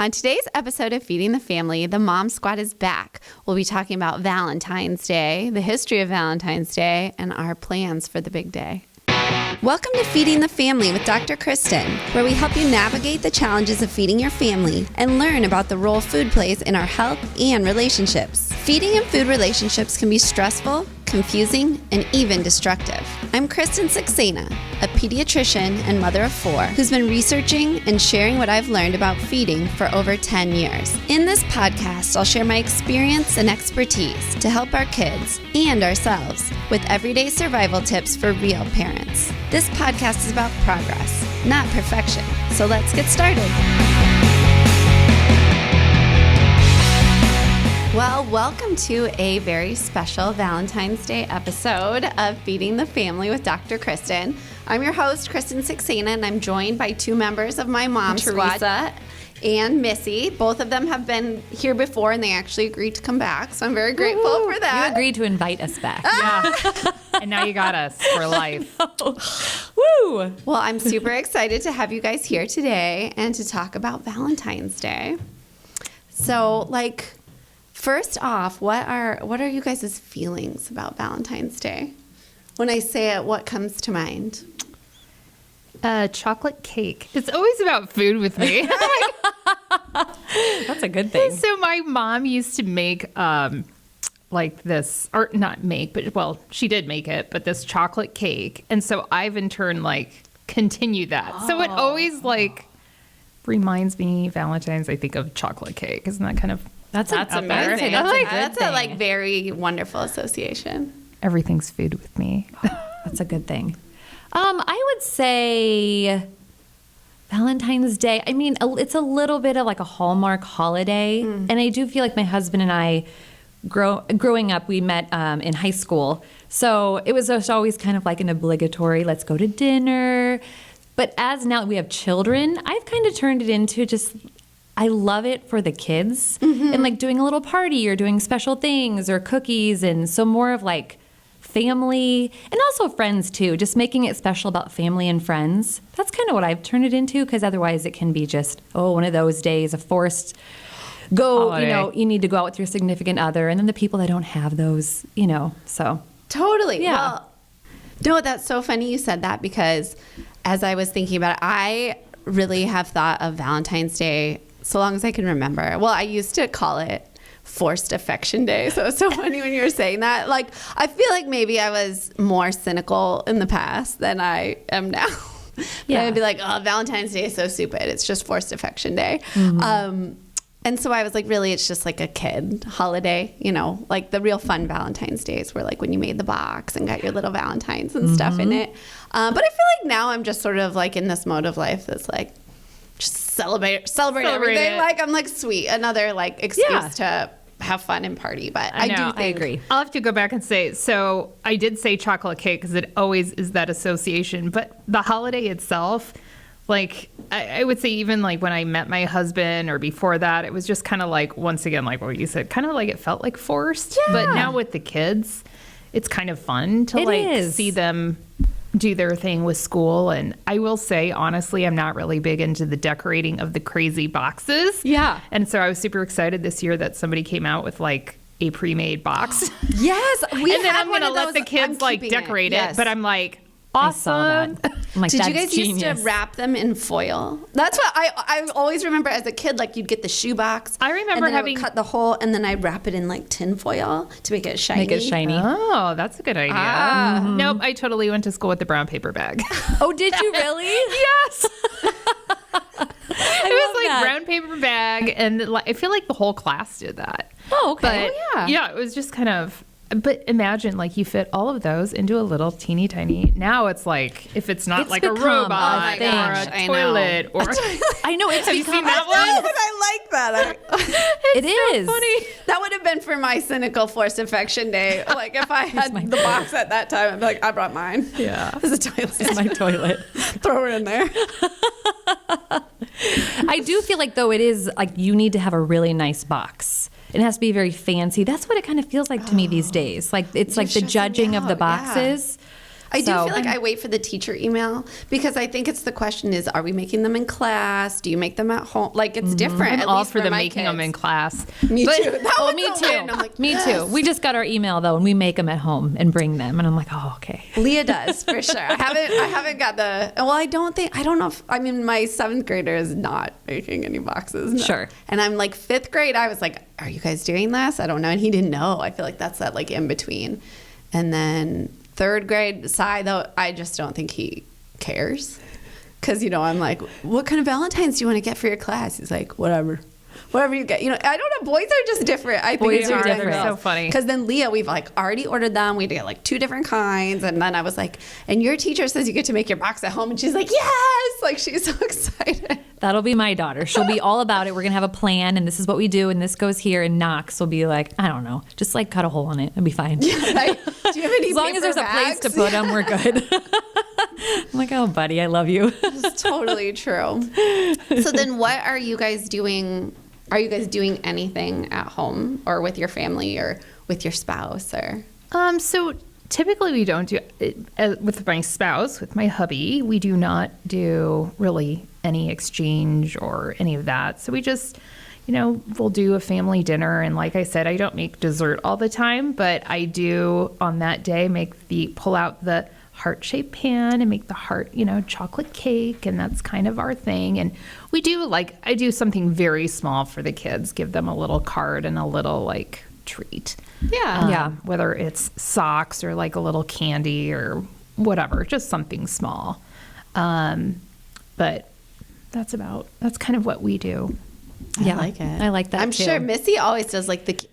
On today's episode of Feeding the Family, the Mom Squad is back. We'll be talking about Valentine's Day, the history of Valentine's Day, and our plans for the big day. Welcome to Feeding the Family with Dr. Kristen, where we help you navigate the challenges of feeding your family and learn about the role food plays in our health and relationships. Feeding and food relationships can be stressful, confusing, and even destructive. I'm Kristen Saxena, a pediatrician and mother of 4 who's been researching and sharing what I've learned about feeding for over 10 years. In this podcast, I'll share my experience and expertise to help our kids and ourselves with everyday survival tips for real parents. This podcast is about progress, not perfection. So let's get started. Well, welcome to a very special Valentine's Day episode of Feeding the Family with Dr. Kristen. I'm your host, Kristen Saxena, and I'm joined by 2 members of my Mom Squad, Teresa and Missy. Both of them have been here before, and they actually agreed to come back, so I'm very grateful for that. You agreed to invite us back. Yeah. And now you got us for life. Woo! Well, I'm super excited to have you guys here today and to talk about Valentine's Day. So, first off, what are you guys' feelings about Valentine's Day? When I say it, what comes to mind? Chocolate cake. It's always about food with me. That's a good thing. So my mom used to make this, or not make, but well, she did make it, but this chocolate cake. And so I've in turn continued that. Oh. So it always reminds me, Valentine's, I think of chocolate cake. Isn't that kind of... That's amazing. That's a very wonderful association. Everything's food with me. That's a good thing. I would say Valentine's Day. I mean, it's a little bit of a Hallmark holiday. And I do feel like my husband and I, growing up, we met in high school. So it was just always kind of an obligatory, let's go to dinner. But as now that we have children, I've kind of turned it into just... I love it for the kids and doing a little party or doing special things or cookies. And so more of family and also friends too, just making it special about family and friends. That's kind of what I've turned it into, because otherwise it can be just, one of those days, a forced go, holiday. You need to go out with your significant other. And then the people that don't have those, so. Totally. Yeah. Well, no, that's so funny you said that, because as I was thinking about it, I really have thought of Valentine's Day so long as I can remember. Well, I used to call it Forced Affection Day. So it's so funny when you were saying that. I feel like maybe I was more cynical in the past than I am now. Yeah. I'd be Valentine's Day is so stupid. It's just Forced Affection Day. Mm-hmm. And so I was really, it's just a kid holiday, the real fun Valentine's days were when you made the box and got your little Valentines and stuff in it. But I feel like now I'm just sort of in this mode of life that's just celebrate everything. I'm sweet, another excuse to have fun and party. But I agree. I'll have to go back and say, so I did say chocolate cake because it always is that association. But the holiday itself, I would say even when I met my husband or before that, it was just kind of once again, what you said, kind of it felt forced. Yeah. But now with the kids, it's kind of fun to see them do their thing with school. And I will say, honestly, I'm not really big into the decorating of the crazy boxes. Yeah. And so I was super excited this year that somebody came out with a pre-made box. Yes. And then I'm going to let the kids decorate it. But I'm awesome. I saw that. Did you guys used to wrap them in foil? That's what I always remember as a kid. You'd get the shoe box. I remember and then I would cut the hole, and then I'd wrap it in tin foil to make it shiny. Oh, that's a good idea. Mm-hmm. Nope, I totally went to school with the brown paper bag. Oh, did you really? Yes. It was brown paper bag, and I feel like the whole class did that. Oh, okay. But, yeah, it was just kind of. But imagine, you fit all of those into a little teeny tiny. Now it's if it's not a robot or a toilet or. I know. Have you seen that one? But I like that. It is so funny. That would have been for my cynical Forced Affection Day. If I had the box at that time, I'd be I brought mine. Yeah. This is a toilet. This is my toilet. Throw it in there. I do feel though, it is you need to have a really nice box. It has to be very fancy. That's what it kind of feels like to me these days. It's the judging of the boxes. I do feel like I wait for the teacher email because I think it's the question is, are we making them in class? Do you make them at home? Like, it's different. I'm at all least for them my making them kids. in class. Me But- too. That Oh, one's me a too. win. I'm like, Me too. We just got our email though, and we make them at home and bring them, and I'm like, oh, okay. Leah does for sure. I haven't got the. Well, I don't know if my 7th grader is not making any boxes. No. Sure. And I'm like 5th grade. I was like, are you guys doing this? I don't know. And he didn't know. I feel like that's that like in between. And then 3rd grade Cy, though, I just don't think he cares. Because, I'm like, what kind of Valentines do you want to get for your class? He's like, whatever you get. I don't know. Boys are just different. I think Boys it's are different. different. So funny. Because then Leah, we've like already ordered them. We had to get like 2 different kinds. And then I was like, and your teacher says you get to make your box at home. And she's like, yes. Like, she's so excited. That'll be my daughter. She'll be all about it. We're going to have a plan, and this is what we do, and this goes here. And Knox will be like, I don't know, just like cut a hole in it. It'll be fine. Like, do you have any As long as there's a place to put them, we're good. I'm like, oh, buddy, I love you. It's totally true. So then what are you guys doing? Are you guys doing anything at home or with your family or with your spouse or? So typically we don't do it with my spouse, with my hubby. We do not do really any exchange or any of that. So we just, we'll do a family dinner. And like I said, I don't make dessert all the time, but I do on that day pull out the heart-shaped pan and make the heart, chocolate cake, and that's kind of our thing. And we do I do something very small for the kids, give them a little card and a little treat. Yeah. Whether it's socks or like a little candy or whatever, just something small. But that's kind of what we do. Yeah, I like it. I like that I'm too. sure Missy always does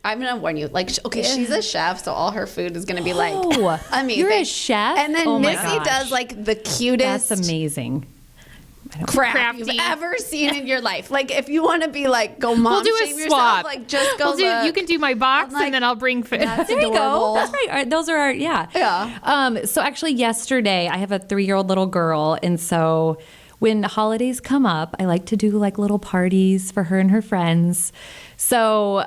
I'm going to warn you. She's a chef, so all her food is going to be Oh, amazing. you're a chef? And then Oh my Missy gosh. does the cutest That's amazing. crap you've Crafty. ever seen in your life. If you want to be go mom We'll do shame a swap. yourself, just go You can do my box I'm like, and then I'll bring food. That's There you adorable. go. That's right. All right, those are our, yeah. Yeah. So actually yesterday I have a 3-year-old little girl. And so when holidays come up, I like to do little parties for her and her friends. So,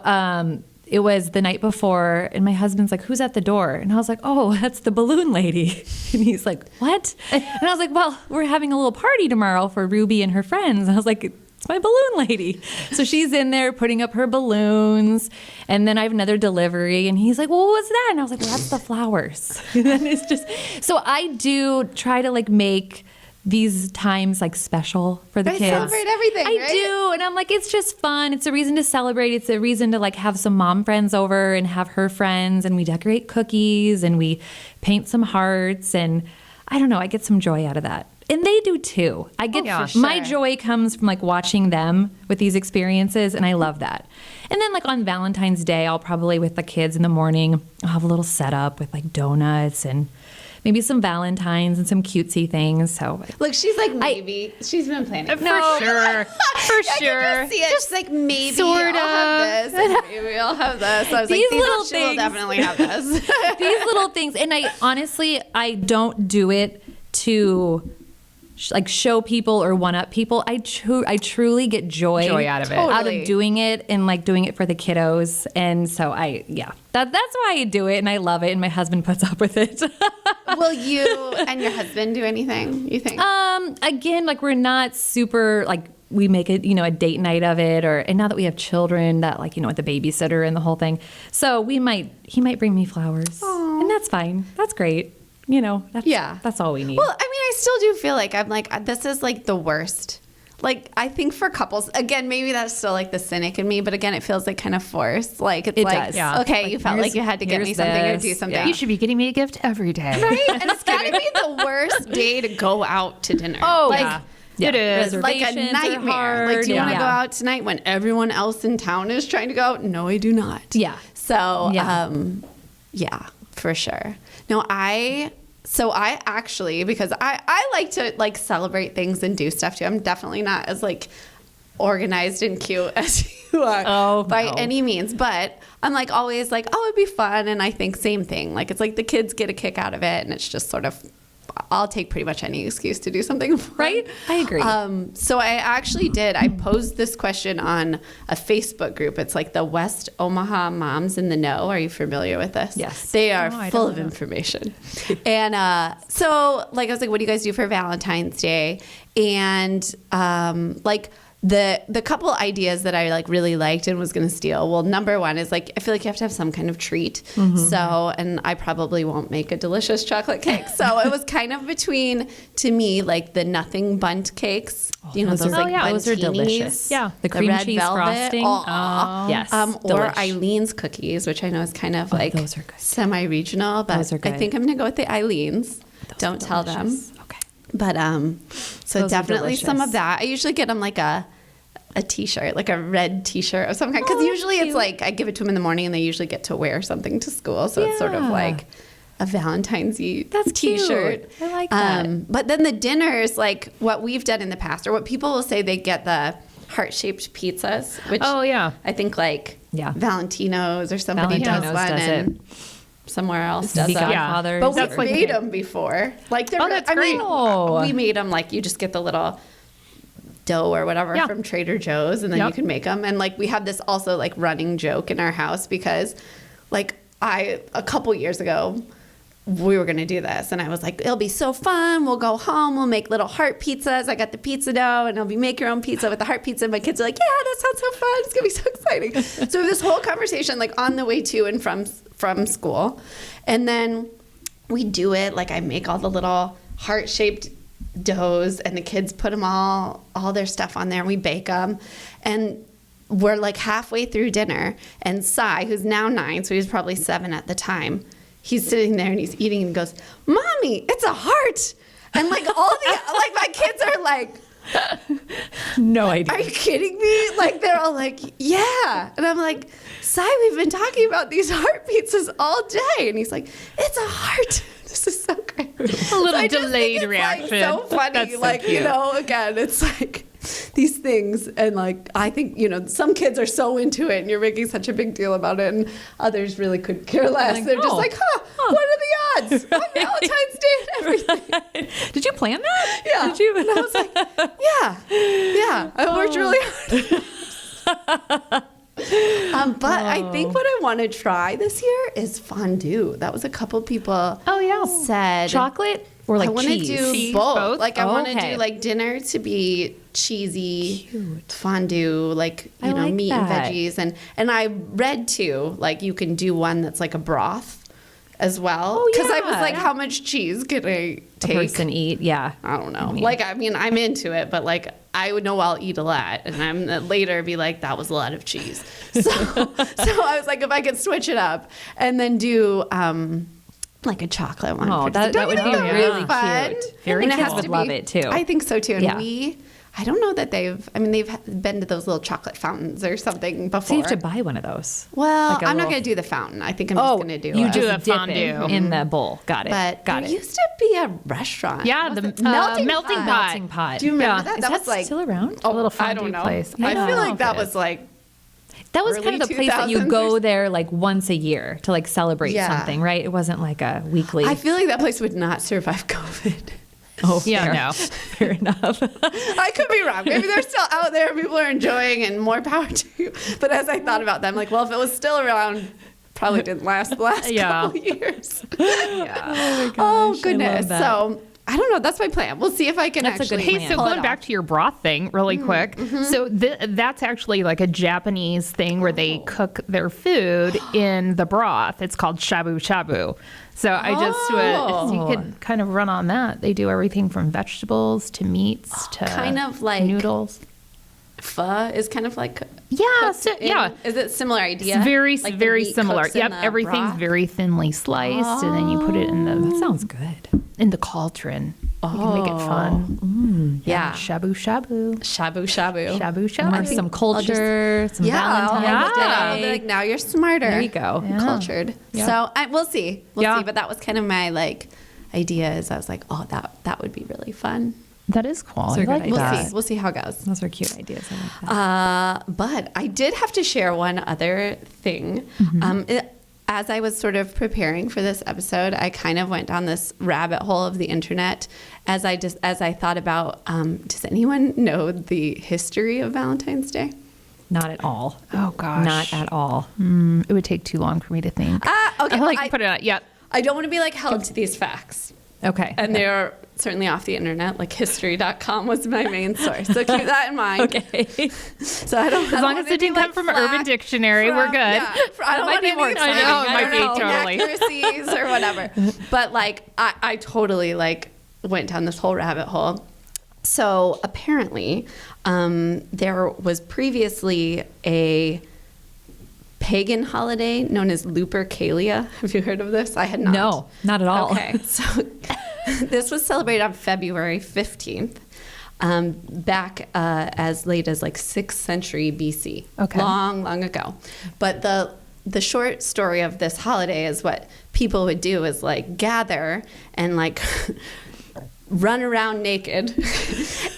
it was the night before and my husband's like, who's at the door? And I was like, oh, that's the balloon lady. And he's like, what? And I was like, well, we're having a little party tomorrow for Ruby and her friends. And I was like, it's my balloon lady. So she's in there putting up her balloons. And then I have another delivery. And he's like, well, what's that? And I was like, well, that's the flowers. And then it's just, so I do try to make these times special for the I kids. celebrate everything, I right? do. And I'm like, it's just fun. It's a reason to celebrate. It's a reason to have some mom friends over and have her friends. And we decorate cookies and we paint some hearts. And I don't know, I get some joy out of that. And they do too. I get yeah. For my sure. joy comes from watching them with these experiences, and I love that. And then on Valentine's Day, I'll probably with the kids in the morning, I'll have a little setup with donuts and maybe some Valentines and some cutesy things. So Look, she's maybe. She's been planning. For sure. For sure. I can just see it. Just maybe sort I'll have this. And maybe I'll have this. So I was These these little she will things. definitely have this. these little things, and I honestly, I don't do it to show people or one up people. I truly get joy out of it. out Totally. of doing it and doing it for the kiddos. And so that's why I do it, and I love it. And my husband puts up with it. Will you and your husband do anything, you think? Again, we're not super we make it, a date night of it, and now that we have children, that with the babysitter and the whole thing. So he might bring me flowers, and that's fine. That's great. That's all we need. Well, I mean, I still do feel I'm this is the worst. I think for couples, again, maybe that's still the cynic in me, but again, it feels kind of forced. It's It does. Yeah. okay, you felt you had to get me here's something or this. do something. Yeah. You should be getting me a gift every day. Right? And it's got to be the worst day to go out to dinner. Oh, yeah. It is. Like a Reservations are nightmare. hard. Do you want to Yeah. go out tonight when everyone else in town is trying to go out? No, I do not. Yeah. So, Yeah. yeah, for sure. No, I actually, because I like to celebrate things and do stuff too. I'm definitely not as organized and cute as you are Oh, by no. any means, but I'm always oh, it'd be fun. And I think same thing. It's the kids get a kick out of it, and it's just sort of I'll take pretty much any excuse to do something fun. Right? I agree. So I actually did. I posed this question on a Facebook group. It's like the West Omaha Moms in the Know. Are you familiar with this? Yes. They are I full don't of know. information. And so like I was like, what do you guys do for Valentine's Day? And like the couple ideas that I like really liked and was going to steal. Well, number one is like, I feel like you have to have some kind of treat. So, and I probably won't make a delicious chocolate cake. So it was kind of between, to me, like the nothing bunt cakes. You know, those those are- like those are buntinis. delicious. Yeah. The cream red cheese velvet. frosting. Aw. Yes. Or delish. Eileen's cookies, which I know is kind of like those are good. semi-regional, but Those are I good. think I'm going to go with the Eileen's. Those Don't are tell them. delicious. Okay. But so Those are definitely some delicious. of that. I usually get them like a t-shirt, like a red t-shirt of some kind. Because Oh, usually cute. it's like I give it to them in the morning and they usually get to wear something to school. So it's sort of Yeah. like a Valentine's-y That's cute. t-shirt. I like that. But then the dinners, like what we've done in the past, or what people will say, they get the heart-shaped pizzas, which Oh, yeah. I think like Yeah. Valentino's or somebody Valentino's does one does and somewhere else does The them. Godfathers. But That's we've like- made them before. Like they're Oh, that's I mean, great. Oh. we made them like you just get the little dough or whatever Yeah. from Trader Joe's and then you Yep. can make them. And like we have this also like running joke in our house because like a couple years ago we were going to do this and I was like, it'll be so fun. We'll go home. We'll make little heart pizzas. I got the pizza dough and it'll be make your own pizza with the heart pizza. And my kids are like, yeah, that sounds so fun. It's going to be so exciting. So we have this whole conversation like on the way to and from school. And then we do it. Like I make all the little heart-shaped doughs and the kids put them all their stuff on there and we bake them. And we're like halfway through dinner and Sai, who's now 9, so he was probably 7 at the time, he's sitting there and he's eating and goes, Mommy, it's a heart. And like all the, like my kids are like, No idea. are you kidding me? Like they're all like, yeah. And I'm like, Sai, we've been talking about these heart pizzas all day. And he's like, it's a heart. This is so great. A little So I just think delayed it's, reaction. Like, so funny. That's so like, you cute. know, again, it's like these things. And like, I think, you know, some kids are so into it and you're making such a big deal about it. And others really could care less. Like, They're just oh, like, what are the odds? On Valentine's Day and everything. Did you plan that? Yeah. Did you? And I was like, yeah. I worked really hard. But I think what I want to try this year is fondue. That was a couple people Oh, yeah. said. Chocolate or like I want to cheese? do Cheese, both. both? Like I want to Okay. do like dinner to be cheesy Cute. fondue, like I you know like meat that. and veggies, and I read too like you can do one that's like a broth as well. Oh, Because I was yeah. like, how much cheese can I A take? person eat? Yeah. I don't know. mean- Like, I mean, I'm into it, but like, I would know I'll eat a lot, and I'm later be like, that was a lot of cheese. So I was like, if I could switch it up and then do like a chocolate one. Oh, for that dessert. would Don't be you think really that'd be cute. fun? Very And it kids has would to love be- it, too. I think so too. And Yeah. I don't know that they've been to those little chocolate fountains or something before. So you have to buy one of those. Well, Like a I'm not little- going to do the fountain. I think I'm just going to do you it. do just a dip fondue. it in the bowl. Got it. But Got there it. used to be a restaurant. Yeah, Was the it melting Pot. pot. Melting pot. Do you remember Yeah. that? Is that that was like still around? A little I fondue don't know. place. I Yeah. feel like that It is. was like That was kind of early the place that you 2000s go or- there like once a year to like celebrate Yeah. something, right? It wasn't like a weekly. I feel like that place would not survive COVID. oh, Yeah, fair. no. Fair enough. I could be wrong. Maybe they're still out there. People are enjoying, and more power to you. But as I thought about them, like, well, if it was still around, probably didn't last the last Yeah. couple years. Yeah. Oh, I goodness. love that. So I don't know. That's my plan. We'll see if I can That's a good actually. plan. Hey, so pull it going back off. to your broth thing really quick. So that's actually like a Japanese thing where they cook their food in the broth. It's called shabu shabu. So I just so you could kind of run on that. They do everything from vegetables to meats to kind of like noodles. pho is kind of like Yeah, cooked so, in- yeah. Is it similar idea? It's very, Like the very meat similar. cooks in Yep, the everything's broth? very thinly sliced, and then you put it in That the sounds good. cauldron. You can make it fun. Yeah. Shabu shabu. Shabu shabu. Shabu Or shabu. some culture, some Yeah, Valentine's Yeah. I'll be Day. like, now you're smarter. There you go. Yeah. Cultured. Yeah. So we'll see. We'll Yeah. see. But that was kind of my like idea. Is I was like, oh, that would be really fun. That is cool. Those are I good like ideas. We'll that. see. We'll see how it goes. Those are cute ideas. I like that. But I did have to share one other thing. as I was sort of preparing for this episode, I kind of went down this rabbit hole of the internet as I thought about, does anyone know the history of Valentine's Day? Not at all. Oh, gosh. Not at all. It would take too long for me to think. Okay. I like to put it out. Yep. I don't want to be like held to these facts. Okay. And they're certainly off the internet, like history.com was my main source. So keep that in mind. Okay. So I don't As long as it didn't come from Urban Dictionary, we're good. Yeah, I don't want be any more flagging, exciting. I know, it might be totally. inaccuracies or whatever. But like, I totally like went down this whole rabbit hole. So apparently, there was previously a pagan holiday known as Lupercalia. Have you heard of this? I had not. No, not at all. Okay, so this was celebrated on February 15th, back as late as like 6th century BC. Okay. Long, long ago. But the short story of this holiday is what people would do is like gather and like run around naked.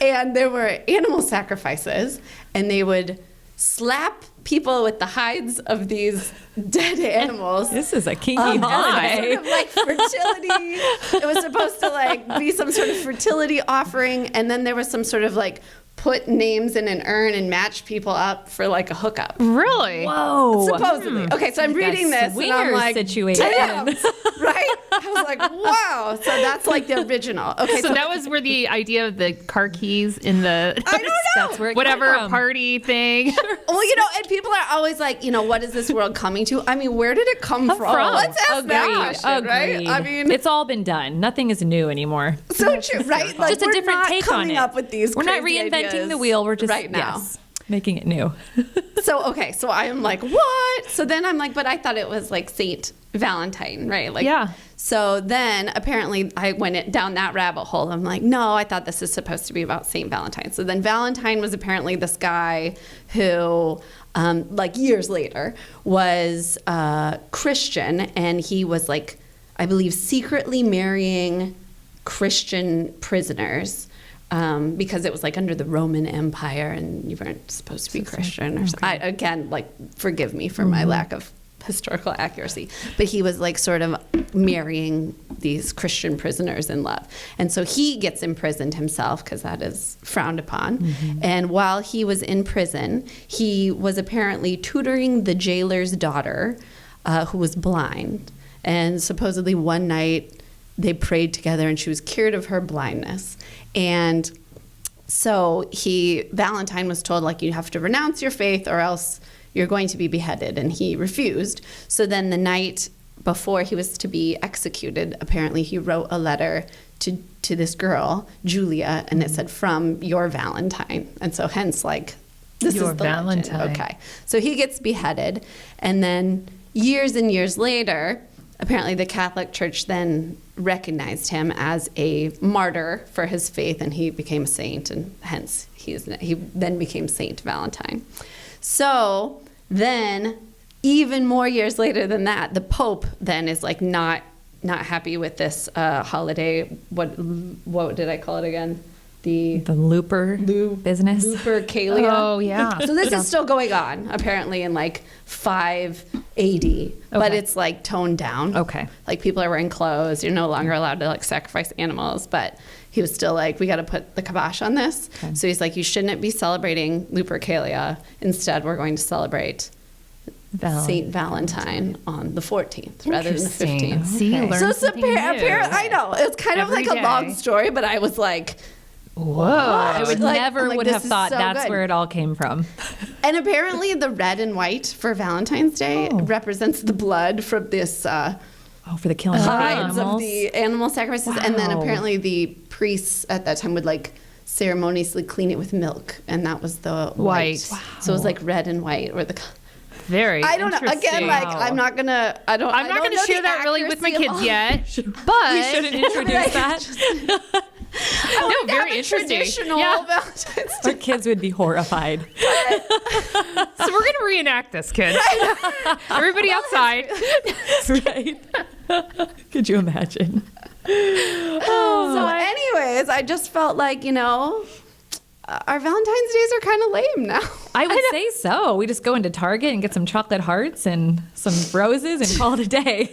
And there were animal sacrifices, and they would slap people with the hides of these dead animals. This is a kinky As holiday. sort of like fertility. It was supposed to like be some sort of fertility offering, and then there was some sort of like put names in an urn and match people up for like a hookup. Really? Whoa. Supposedly. Okay, so I'm reading this and I'm swinger like, situation. damn, right? I was like, wow. So that's like the original. Okay, So that was where the idea of the car keys in the I don't know. That's where it whatever came from. party thing. Well, you know, and people are always like, you know, what is this world coming to? I mean, where did it come from? From. Let's ask that question, right? Agreed. I mean, it's all been done. Nothing is new anymore. so true, right? Like, Just a we're different not take on coming it. up with these We're not crazy reinventing ideas the wheel. We're just right now. yes, making it new. So, okay, so I am like, what? So then I'm like, but I thought it was like Saint Valentine, right? Like, Yeah. So then apparently I went down that rabbit hole. I'm like, no, I thought this is supposed to be about Saint Valentine. So then Valentine was apparently this guy who, like years later, was Christian, and he was like, I believe, secretly marrying Christian prisoners. Because it was like under the Roman Empire and you weren't supposed to be Christian. Or again, like, forgive me for my lack of historical accuracy. But he was like sort of marrying these Christian prisoners in love. And so he gets imprisoned himself because that is frowned upon. And while he was in prison, he was apparently tutoring the jailer's daughter who was blind. And supposedly one night they prayed together and she was cured of her blindness. And so Valentine was told, like, you have to renounce your faith or else you're going to be beheaded. And he refused. So then the night before he was to be executed, apparently he wrote a letter to this girl, Julia, and it said, from your Valentine. And so hence, like, this Your is the Valentine. legend. Okay. So he gets beheaded. And then years and years later, apparently the Catholic Church then recognized him as a martyr for his faith, and he became a saint, and hence he then became Saint Valentine. So then, even more years later than that, the Pope then is like not happy with this holiday. What did I call it again? The Looper business. Lupercalia. Oh, yeah. So this is still going on, apparently, in like 5 AD, but it's like toned down. Okay. Like, people are wearing clothes. You're no longer allowed to like sacrifice animals, but he was still like, we got to put the kibosh on this. Okay. So he's like, you shouldn't be celebrating Lupercalia. Instead, we're going to celebrate Saint Valentine on the 14th rather than the Interesting. 15th. See, you learn So it's something new. I know it's kind of Every like a long day. story, but I was like, Whoa. I would Like, never I'm like, would this have is thought so that's good. where it all came from. and apparently the red and white for Valentine's Day represents the blood from this For the killing of hides of animals. the animal sacrifices, and then Wow. apparently the priests at that time would like ceremoniously clean it with milk, and that was the white. Wow. So it was like red and white, or the. Very I don't know. Again, interesting. like, I'm not gonna. I'm not going to know share the that really with my accuracy of kids all- yet, but You shouldn't introduce that. I wanted to very have a interesting. Traditional Yeah. Valentine's Our Day. kids would be horrified. So we're going to reenact this, kids. Everybody outside. Right? Could you imagine? So, anyways, I just felt like, you know, our Valentine's days are kind of lame now. I would say so. We just go into Target and get some chocolate hearts and some roses and call it a day.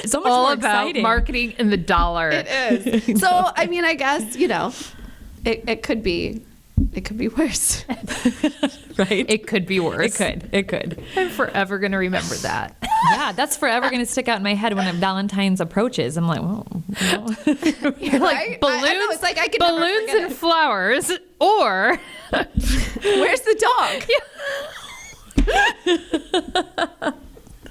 So much All more about exciting. marketing and the dollar. It is. So, I mean, I guess, it could be worse. Right? It could be worse. It could. I'm forever going to remember that. Yeah, that's forever going to stick out in my head when Valentine's approaches. I'm like, well, You're Right? like balloons, I know, it's like I could never balloons forget and it. flowers, or Where's the dog?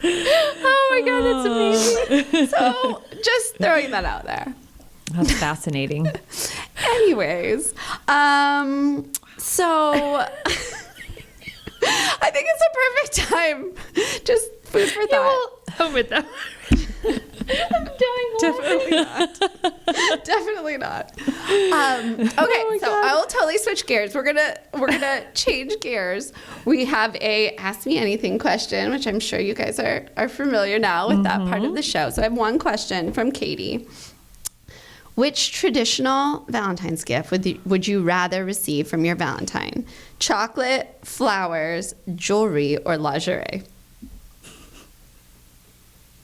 oh my god, that's amazing. So, just throwing that out there. that's fascinating. Anyways, so I think it's a perfect time. Just food for thought. I'm with them. I'm dying. Definitely not. Definitely not. Okay, so I will totally switch gears. We're gonna change gears. We have a Ask Me Anything question, which I'm sure you guys are familiar now with that part of the show. So I have one question from Katie. Which traditional Valentine's gift would you rather receive from your Valentine? Chocolate, flowers, jewelry, or lingerie?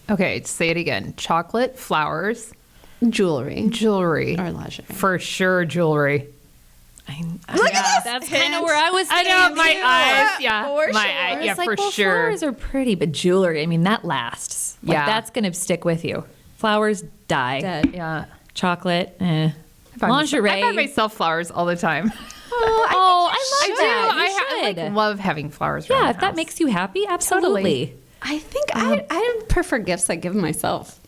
Okay, say it again. Chocolate, flowers, Jewelry jewelry, or lingerie. for sure jewelry. Look at this. That's kind of where I was I thinking. know my too. eyes. Yeah, For my sure. eyes. I Yeah, was like, for well, sure. flowers are pretty, but jewelry, I mean, that lasts. Like, Yeah. that's going to stick with you. Flowers die. Dead. Yeah. Chocolate, I buy lingerie. myself flowers all the time. Oh, I love that. I You should. like, love having flowers around Yeah, the if that house. makes you happy, absolutely. I think I prefer gifts I give myself.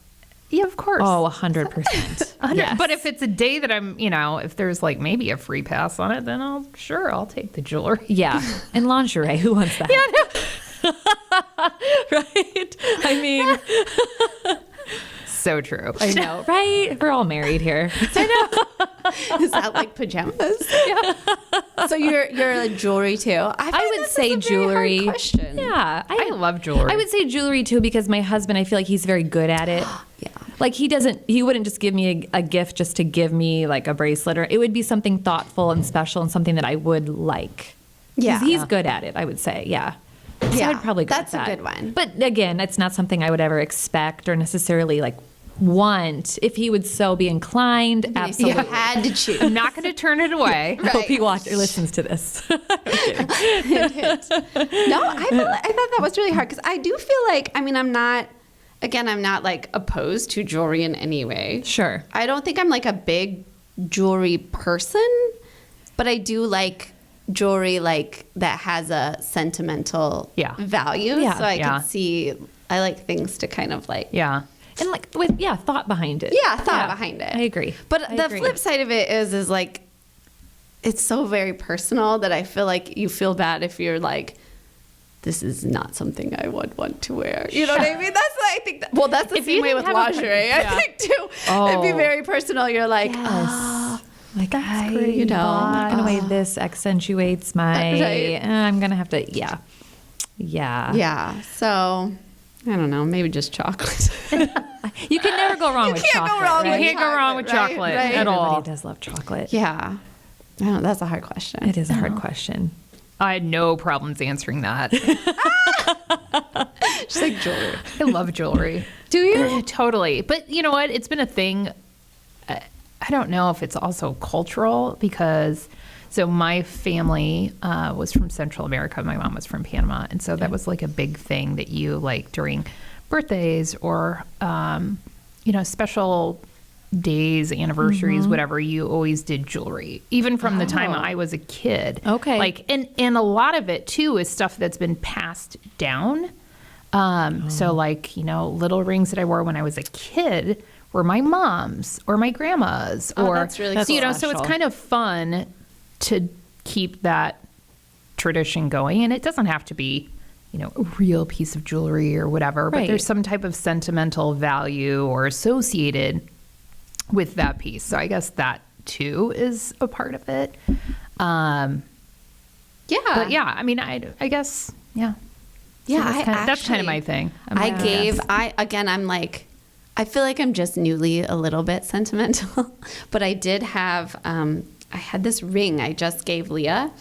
Yeah, of course. Oh, 100%. Yes. But if it's a day that I'm, if there's like maybe a free pass on it, then I'll take the jewelry. Yeah, and lingerie. Who wants that? Right? I mean, So true. I know, right? We're all married here. Is that like pajamas? Yeah. So you're a jewelry too. I would say jewelry. Question. Yeah, I love jewelry. I would say jewelry too because my husband, I feel like he's very good at it. Yeah. Like he wouldn't just give me a gift just to give me like a bracelet, or it would be something thoughtful and special and something that I would like. Yeah. He's good at it, I would say. Yeah. So Yeah, I'd probably go that's with a that. good one. But again, it's not something I would ever expect or necessarily like want. If he would so be inclined, If absolutely. you had to choose. I'm not going to turn it away. I hope he listens to this. No, I thought that was really hard because I do feel like, I'm not like opposed to jewelry in any way. Sure. I don't think I'm like a big jewelry person, but I do like jewelry like that has a sentimental value. Yeah. So I Yeah. can see, I like things to kind of like, Yeah. And like with thought behind it. thought behind it. I agree. But I the agree. flip side of it is like, it's so very personal that I feel like you feel bad if you're like, this is not something I would want to wear. You know what I mean? That's what I think. That's the If same you way with didn't have a- lingerie. I think too. It'd be very personal. You're like, oh, Like That's I, great. You know, bought- in a way, this accentuates my. Right. I'm gonna have to. Yeah. yeah. So I don't know. Maybe just chocolate. You can never go wrong with can't go chocolate. wrong right? You can't go wrong with Right, chocolate right. at all. Everybody does love chocolate. Yeah. I don't know. That's a hard question. It is a hard question. I had no problems answering that. Just like jewelry. I love jewelry. Do you? Totally. But you know what? It's been a thing. I don't know if it's also cultural because my family was from Central America. My mom was from Panama. And so that was like a big thing that you like during birthdays or, special days, anniversaries, whatever, you always did jewelry, even from the time I was a kid. Okay. Like, and a lot of it too is stuff that's been passed down. So like, little rings that I wore when I was a kid were my mom's or my grandma's or, that's really so, cool. so it's Special. kind of fun to keep that tradition going. And it doesn't have to be, a real piece of jewelry or whatever, but Right. there's some type of sentimental value or associated with that piece. So I guess that too is a part of it. Yeah. But yeah, I guess, yeah. Yeah. So that's kind of my thing. I I feel like I'm just newly a little bit sentimental, but I did have I had this ring I just gave Leah,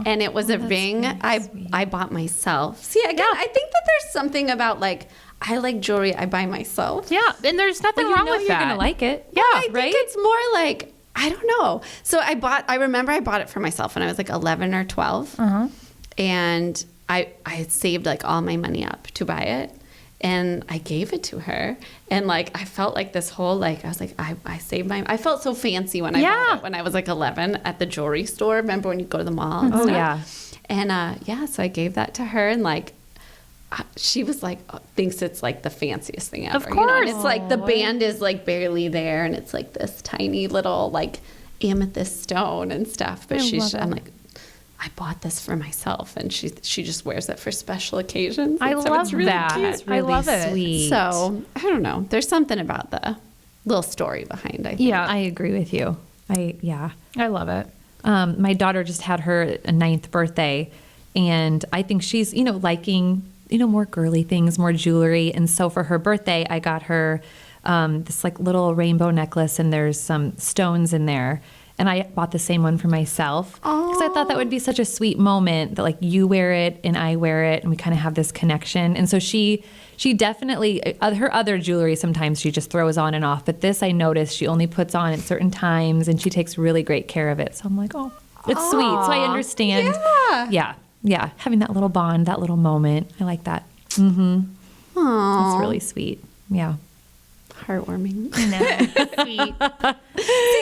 and it was a ring I bought myself. See, again, I think that there's something about like, I like jewelry I buy myself. Yeah, and there's nothing wrong with you're that. gonna like it. Yeah, I think it's more like, I don't know. So I remember I bought it for myself when I was like 11 or 12. And I had saved like all my money up to buy it. And I gave it to her. And like, I felt like this whole, like, I was like, I saved I felt so fancy when I bought it when I was like 11 at the jewelry store. Remember when you go to the mall and stuff? Yeah. And so I gave that to her, and like, she was like, thinks it's like the fanciest thing ever. Of You know? And course. it's like the band is like barely there, and it's like this tiny little like amethyst stone and stuff. But I'm like, I bought this for myself, and she just wears it for special occasions. I And so love it's really that. cute. It's really I love it. sweet. So I don't know. There's something about the little story behind. I think. Yeah, I agree with you. I love it. My daughter just had her 9th birthday, and I think she's, liking, more girly things, more jewelry. And so for her birthday, I got her this like little rainbow necklace, and there's some stones in there. And I bought the same one for myself because I thought that would be such a sweet moment that like you wear it and I wear it, and we kind of have this connection. And so she definitely, her other jewelry sometimes she just throws on and off, but this I noticed she only puts on at certain times, and she takes really great care of it. So I'm like, oh, it's sweet. So I understand. Yeah. Having that little bond, that little moment. I like that. Aww. It's really sweet. Yeah. Heartwarming. Sweet.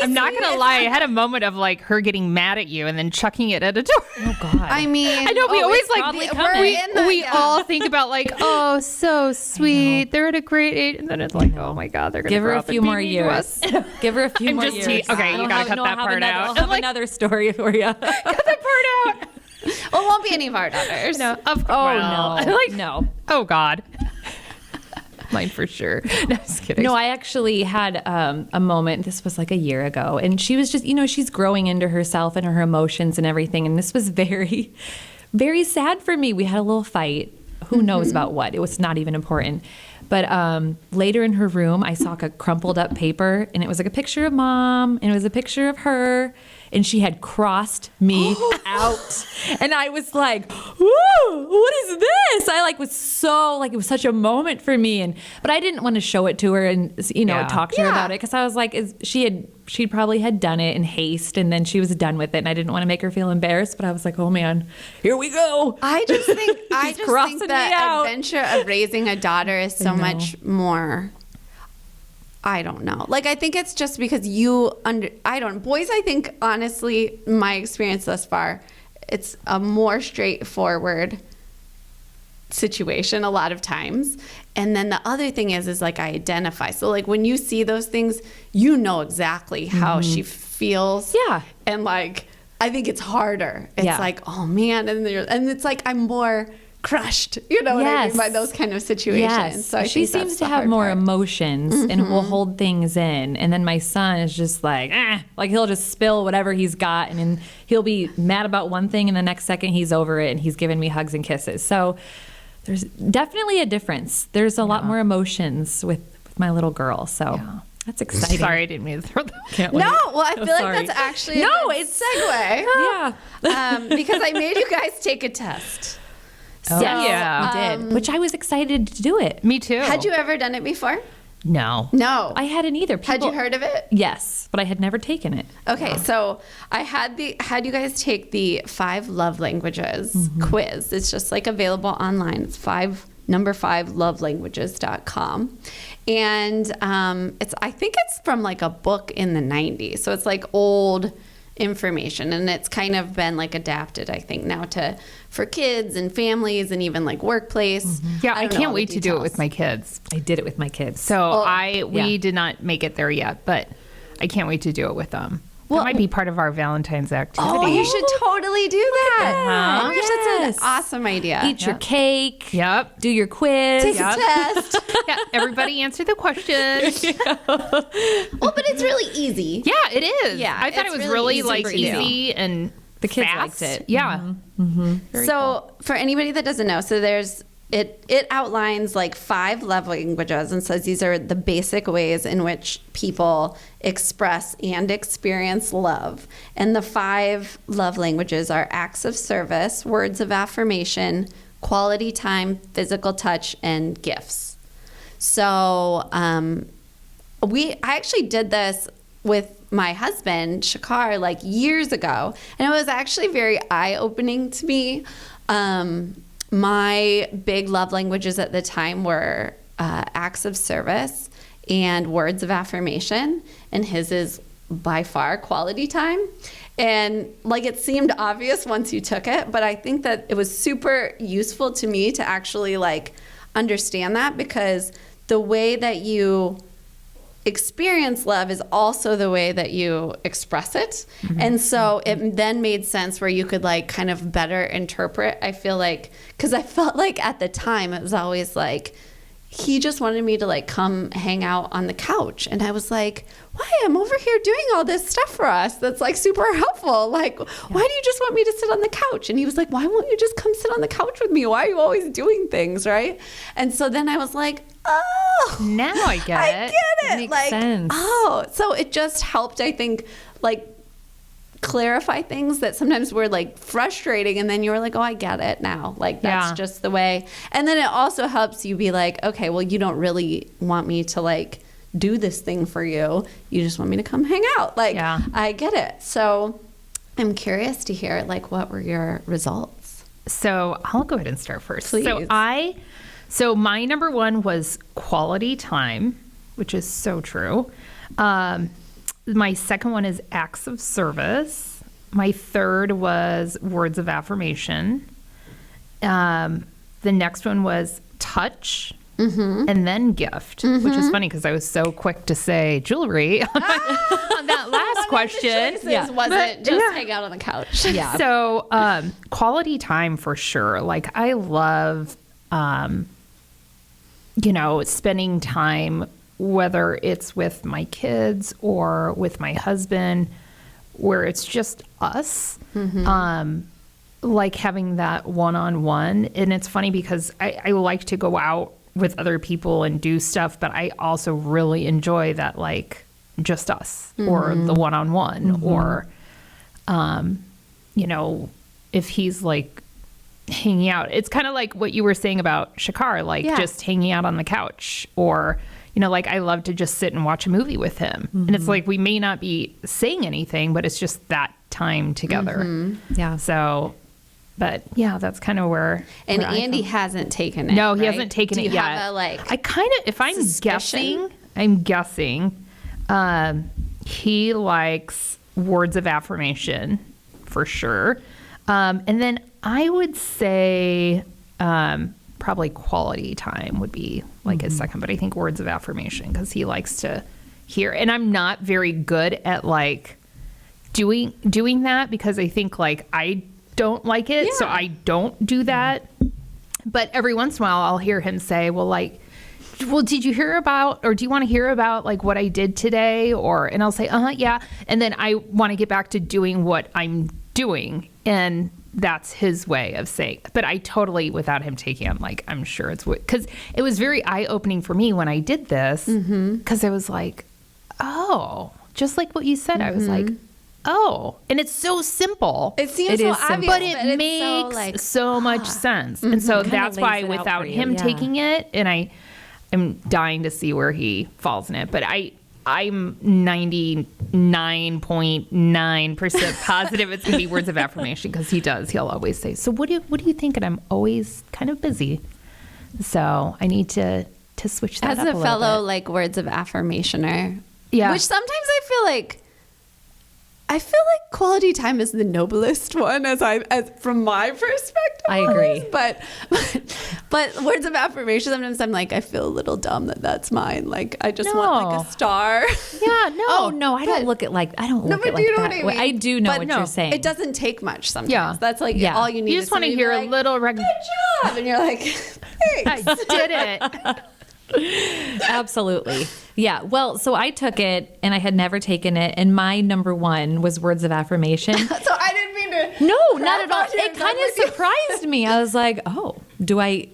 I'm not gonna lie. I had a moment of like her getting mad at you and then chucking it at a door. Oh God. I mean, I know we always it's probably like coming. we all think about like, oh, so sweet. They're at a great age, and then it's like, oh my God, they're gonna Give her grow a up few and be more mean to years. us. Give her a few I'm more just years. okay, you gotta cut that part out. I'll have another story for you. Cut that part out. Well, it won't be any of our daughters. No, of course. Oh no. Like, No. oh God. Mine for sure. No, just kidding. No, I actually had a moment. This was like a year ago, and she was just, she's growing into herself and her emotions and everything. And this was very, very sad for me. We had a little fight. Who knows about what? It was not even important. But later in her room, I saw a crumpled up paper, and it was like a picture of Mom, and it was a picture of her, and she had crossed me out. And I was like, "Whoa, what is this?" I was so it was such a moment for me, but I didn't want to show it to her and talk to her about it, because I was like, she probably had done it in haste, and then she was done with it, and I didn't want to make her feel embarrassed. But I was like, oh man, here we go. I just think crossing the me out. adventure of raising a daughter is so much more. I don't know. I think it's just because boys, I think, honestly, my experience thus far, it's a more straightforward situation a lot of times. And then the other thing is I identify. So when you see those things, you know exactly how she feels. Yeah. And I think it's harder. It's Yeah. oh man. And it's I'm more crushed, what I mean, by those kind of situations. Yes. So she think that's seems to the have hard more part. emotions and will hold things in. And then my son is just he'll just spill whatever he's got, and then he'll be mad about one thing, and the next second he's over it and he's giving me hugs and kisses. So there's definitely a difference. There's a lot more emotions with my little girl. So that's exciting. Sorry, I didn't mean to throw that. Can't No, wait. well, I feel sorry. like that's actually a No, good it's- segue. Yeah. Because I made you guys take a test. Oh, yeah. I did. Which I was excited to do it. Me too. Had you ever done it before? No. No. I hadn't either. Had you heard of it? Yes, but I had never taken it. Okay, so I had you guys take the 5 love languages quiz. It's just available online. It's 5lovelanguages.com. And I think it's from a book in the 90s. So it's old information, and it's kind of been adapted, I think, now for kids and families and even workplace. Yeah, I I don't know can't all the wait to do it details. with my kids. I did it with my kids. So Oh, we did not make it there yet, but I can't wait to do it with them. That might be part of our Valentine's activity. Oh, you should totally do that. that. Oh my gosh, Yes. that's an awesome idea. Eat your cake. Yep. Do your quiz. Take a test. Yeah, everybody answer the question. Well, but it's really easy. Yeah, it is. Yeah, I thought it it's was really really easy for you. easy and The kids fast. liked it. Yeah. So for anybody that doesn't know, so there's it outlines like 5 love languages and says these are the basic ways in which people express and experience love. And the 5 love languages are acts of service, words of affirmation, quality time, physical touch, and gifts. So I actually did this with my husband, Shakar, like years ago. And it was actually very eye-opening to me. My big love languages at the time were acts of service and words of affirmation. And his is by far quality time. And like it seemed obvious once you took it, but I think that it was super useful to me to actually like understand that, because the way that you experience love is also the way that you express it. Mm-hmm. And so it then made sense where you could like kind of better interpret, I feel like, because I felt like at the time it was always like, he just wanted me to like come hang out on the couch. And I was like, why? I'm over here doing all this stuff for us that's like super helpful. Like, why do you just want me to sit on the couch? And he was like, why won't you just come sit on the couch with me? Why are you always doing things, right? And so then I was like, oh, now I get it. It makes like, sense. Oh, so it just helped, I think, like clarify things that sometimes were like frustrating, and then you were like, oh, I get it now, like that's just the way. And then it also helps you be like, okay, well, you don't really want me to like do this thing for you, you just want me to come hang out, like I get it. So I'm curious to hear like what were your results. So I'll go ahead and start first. Please. So my number 1 was quality time, which is so true. My second one is acts of service. My third was words of affirmation. The next one was touch, and then gift, which is funny because I was so quick to say jewelry on that last question. Wasn't just hang out on the couch. Yeah. So quality time for sure. Like I love, spending time, whether it's with my kids or with my husband, where it's just us, like having that one-on-one. And it's funny because I like to go out with other people and do stuff, but I also really enjoy that, like just us or the one-on-one or, if he's like hanging out, it's kind of like what you were saying about Shakar, like just hanging out on the couch, or like I love to just sit and watch a movie with him. And it's like we may not be saying anything, but it's just that time together. Yeah. So, but yeah, that's kind of where. And Andy hasn't taken it. No, he right? hasn't taken Do it you yet. Have a, like, I kind of, if I'm suspicion? guessing, he likes words of affirmation for sure. And then I would say, probably quality time would be like his second, but I think words of affirmation because he likes to hear. And I'm not very good at like doing that because I think like I don't like it, so I don't do that. But every once in a while I'll hear him say, well, did you hear about, or do you want to hear about like what I did today? And I'll say, yeah. And then I want to get back to doing what I'm doing. And that's his way of saying, but I totally, without him taking it, I'm like, I'm sure it's because it was very eye-opening for me when I did this, because I was like, oh, just like what you said, I was like, oh, and it's so simple. It seems so obvious, but it makes so much sense. And so that's why without him taking it, and I'm dying to see where he falls in it, but I'm 99.9% positive it's going to be words of affirmation because he'll always say, so what do you think? And I'm always kind of busy. So I need to switch that as up a little fellow, bit. like words of affirmationer. Yeah. Which sometimes I feel like quality time is the noblest one as from my perspective. I agree. But words of affirmation, sometimes I'm like, I feel a little dumb that's mine. Like I just want like a star. Yeah, no. Oh no, I don't look at like that. You know what I mean? I do know what you're saying. It doesn't take much sometimes. Yeah. That's like all you need. You just want to hear a little good job, and you're like, thanks. I did it. Absolutely. Yeah. Well, so I took it and I had never taken it. And my number 1 was words of affirmation. So I didn't mean to. No, not at all. It kind of surprised me. I was like, oh, do I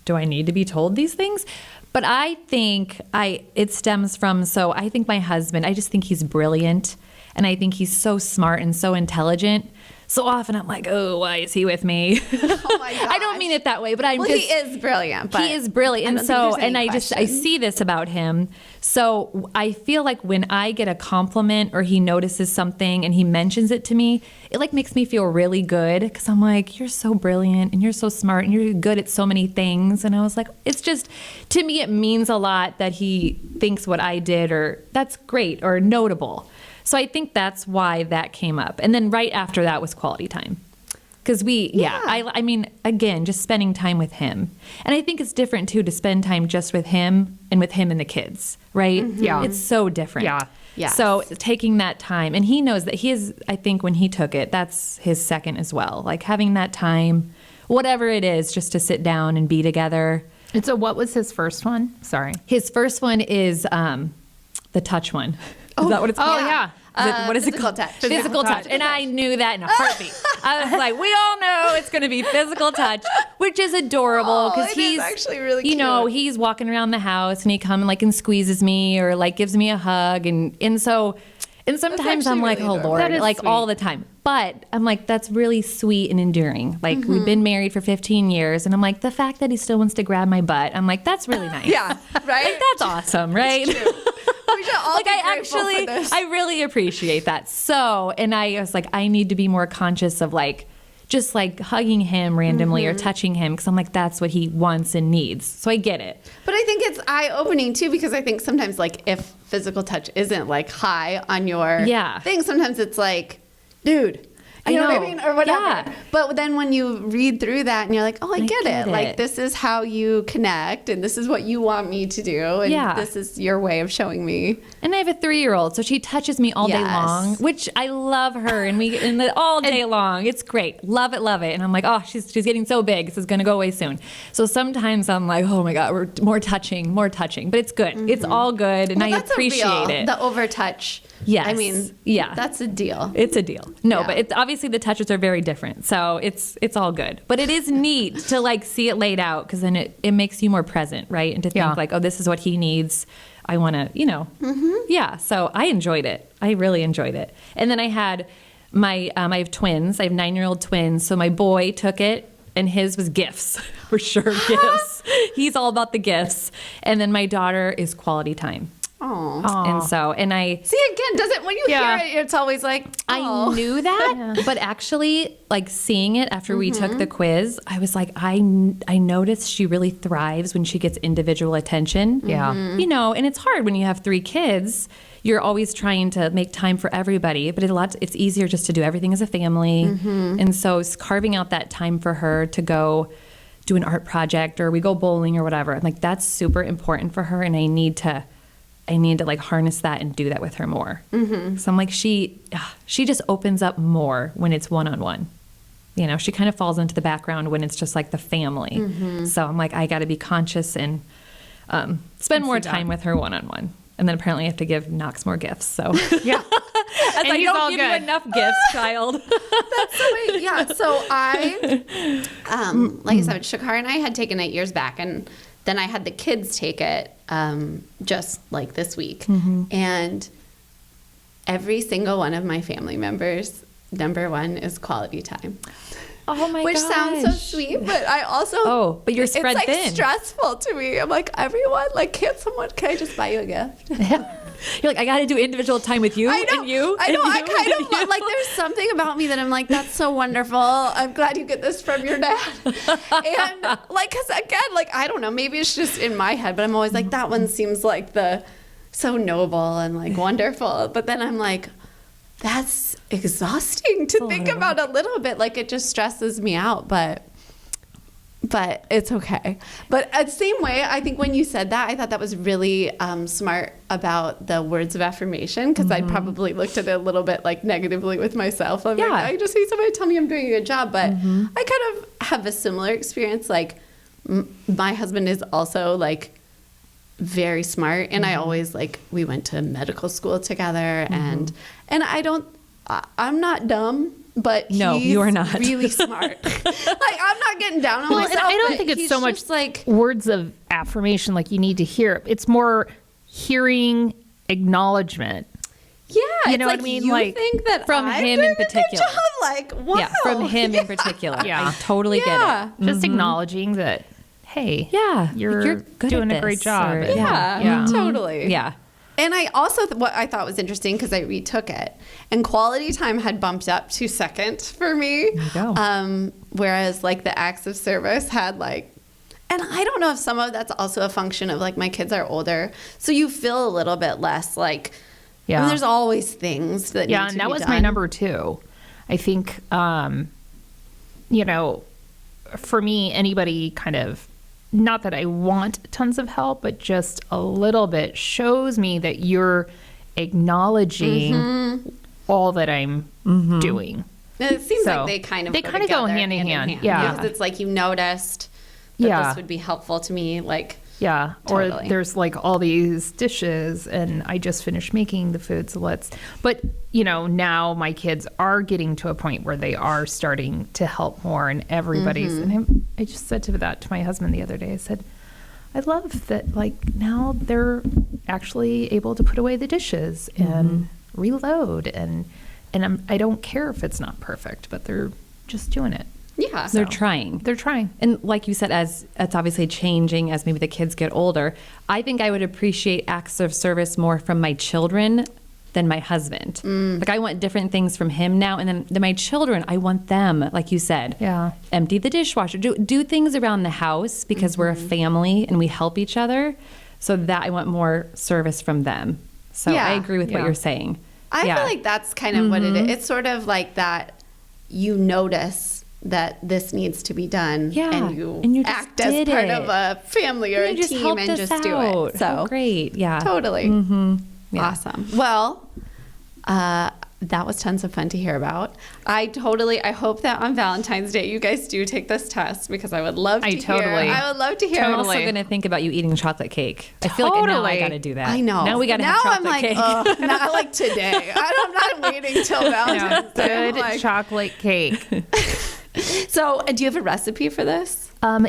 do I need to be told these things? But I think it stems from, so I think my husband, I just think he's brilliant. And I think he's so smart and so intelligent. So often I'm like, oh, why is he with me? Oh my gosh. I don't mean it that way, but I'm well, just. he is brilliant. But he is brilliant. And so, and I question. see this about him. So I feel like when I get a compliment or he notices something and he mentions it to me, it like makes me feel really good because I'm like, you're so brilliant and you're so smart and you're good at so many things. And I was like, it's just, to me, it means a lot that he thinks what I did or that's great or notable. So I think that's why that came up. And then right after that was quality time. Because I mean, again, just spending time with him. And I think it's different, too, to spend time just with him and the kids, right? Mm-hmm. Yeah. It's so different. Yeah. Yes. So taking that time, and he knows that he is, I think when he took it, that's his second as well. Like having that time, whatever it is, just to sit down and be together. And so what was his first one? Sorry. His first one is the touch one. Is that what it's called? Oh, yeah. What is it physical called? touch. Physical touch. And I knew that in a heartbeat. I was like, we all know it's going to be physical touch, which is adorable because he's actually really cute. You know, he's walking around the house and he comes and squeezes me or like gives me a hug and sometimes I'm like, really oh adorable. Lord, That is like sweet. all the time. But I'm like, that's really sweet and enduring. Like we've been married for 15 years and I'm like, the fact that he still wants to grab my butt, I'm like, that's really nice. Yeah, right? Like, that's awesome, right? We should all be grateful for this. I really appreciate that. So, and I was like, I need to be more conscious of like, just like hugging him randomly or touching him because I'm like, that's what he wants and needs. So I get it. But I think it's eye-opening too because I think sometimes like if physical touch isn't like high on your thing, sometimes it's like, dude, you know what I mean? Or whatever. Yeah. But then when you read through that and you're like, oh, I get it. Like this is how you connect and this is what you want me to do. And this is your way of showing me. And I have a 3-year-old, so she touches me all day long, which I love her and all day long. It's great. Love it, love it. And I'm like, oh, she's getting so big. This is going to go away soon. So sometimes I'm like, oh my God, we're more touching. But it's good. It's all good. And I appreciate it. The over touch. Yes. I mean, that's a deal. It's a deal. No, but it's obviously the touches are very different. So it's all good. But it is neat to like see it laid out because then it makes you more present, right? And to think like, oh, this is what he needs. I want to, Yeah. So I enjoyed it. I really enjoyed it. And then I had I have twins. I have 9-year-old twins. So my boy took it and his was gifts, for sure. Gifts. He's all about the gifts. And then my daughter is quality time. Oh. And so, and I see again, does it when you hear it, it's always like, I knew that, but actually like seeing it after we took the quiz, I was like, I noticed she really thrives when she gets individual attention. Yeah. And it's hard when you have 3 kids. You're always trying to make time for everybody, but it's easier just to do everything as a family. And so carving out that time for her to go do an art project or we go bowling or whatever, I'm like, that's super important for her. And I need to like harness that and do that with her more. So I'm like, she just opens up more when it's one-on-one. She kind of falls into the background when it's just like the family. So I'm like, I got to be conscious and spend more time with her one-on-one. And then apparently I have to give Knox more gifts. So Yeah. I was like, don't give you enough gifts, child. That's so sweet. Yeah. So I, like I said, Shakar and I had taken it years back, and then I had the kids take it just like this week. And every single one of my family members, number one is quality time. Oh my gosh. Which sounds so sweet, but I also but you're spread it's like thin. stressful to me. I'm like, everyone, like, can I just buy you a gift? You're like, I got to do individual time with you I know, and you. I know. And I you, kind and of you. like. There's something about me that I'm like, that's so wonderful. I'm glad you get this from your dad. And like, cause again, like, I don't know. Maybe it's just in my head, but I'm always like, that one seems like so noble and like wonderful. But then I'm like, that's exhausting to think about a little bit. Like, it just stresses me out, but it's okay. But the same way, I think when you said that, I thought that was really smart about the words of affirmation, because I probably looked at it a little bit like negatively with myself. I'm like, I just need somebody to tell me I'm doing a good job. But I kind of have a similar experience. Like, my husband is also like very smart, and I always like, we went to medical school together, and I'm not dumb. but No, he's you are not. really smart. Like, I'm not getting down on Well, myself. and I don't but think it's he's so much just like, words of affirmation like you need to hear. It's more hearing acknowledgement. yeah, You it's know like, what I mean? You Like, think that from I'm him doing in a good particular. job? Like, wow. Yeah, from him in particular. Yeah. I totally Yeah. get it. Just acknowledging that, hey, Yeah, you're good doing at a great this, job. or- And- Yeah, totally. Yeah. And I also, what I thought was interesting, because I retook it, and quality time had bumped up to second for me. There you go. Whereas like the acts of service had like, and I don't know if some of that's also a function of like my kids are older. So you feel a little bit less like, I mean, Yeah. there's always things that Yeah, need to and that be was done. my number 2. I think, you know, for me, anybody kind of, not that I want tons of help, but just a little bit shows me that you're acknowledging all that I'm doing. And it seems So, like they kind of they go kind of go together, hand in hand. Yeah. Because it's like you noticed that Yeah. this would be helpful to me. Like, Yeah. Totally. Or there's like all these dishes and I just finished making the food. So but you know, now my kids are getting to a point where they are starting to help more and everybody's, and I just said that to my husband the other day. I said, I love that like now they're actually able to put away the dishes and reload and I don't care if it's not perfect, but they're just doing it. yeah. They're trying. They're trying. And like you said, as it's obviously changing as maybe the kids get older, I think I would appreciate acts of service more from my children than my husband. Like I want different things from him now, and then my children, I want them, like you said, Yeah. empty the dishwasher, do things around the house because we're a family and we help each other. So that I want more service from them. So Yeah. I agree with what Yeah. you're saying. I Yeah. feel like that's kind of what it is. It's sort of like that you notice that this needs to be done, Yeah, and you just act as did part it. of a family or You a just team helped and us just do out. it. So Oh, great. Yeah. totally. Yeah. Awesome. Well, that was tons of fun to hear about. I hope that on Valentine's Day you guys do take this test, because I would love to hear. totally- I would love to hear. I'm also Totally. going to think about you eating chocolate cake. I feel like now I Totally. got to do that. I know. Now we got to now have I'm chocolate like, cake. ugh, not like today. I'm not waiting till Valentine's Day. I'm Good like- chocolate cake. So, do you have a recipe for this?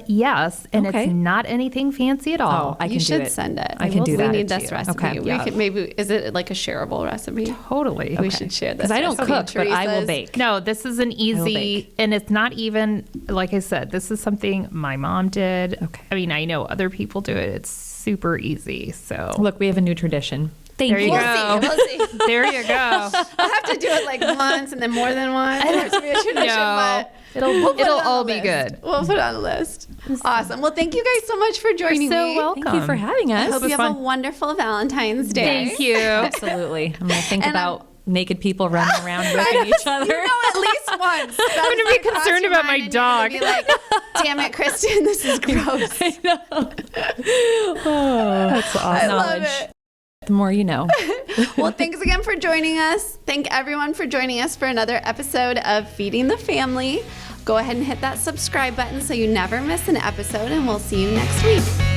Yes, and Okay. it's not anything fancy at all. Oh, I can You do should it. send it. I can do that. We need Send it this to you. recipe. Okay. We Yeah. could maybe, is it like a shareable recipe? Totally. We should share this. Because I don't recipe. cook, but I will Teresa's- bake. No, this is an easy, bake. and it's not even, like I said, this is something my mom did. Okay. I mean, I know other people do it. It's super easy. So Look, we have a new tradition. Thank There you We'll go. see. We'll see. there you go. I'll have to do it like once and then more than once. For it to be a tradition, No, but it'll we'll put it on all the be list. good. We'll put it on the list. Awesome. Well, thank you guys so much for joining so me. welcome. Thank you for having I us. hope you have a wonderful Valentine's Day. Thank you. Absolutely. I'm going to think And about naked people running around whipping each other. You know, at least once. I'm going to be concerned about my dog. Be like, damn it, Kristen, this is gross. That's awesome. I love it. The more you know. Well, thanks again for joining us. Thank everyone for joining us for another episode of Feeding the Family. Go ahead and hit that subscribe button so you never miss an episode, and we'll see you next week.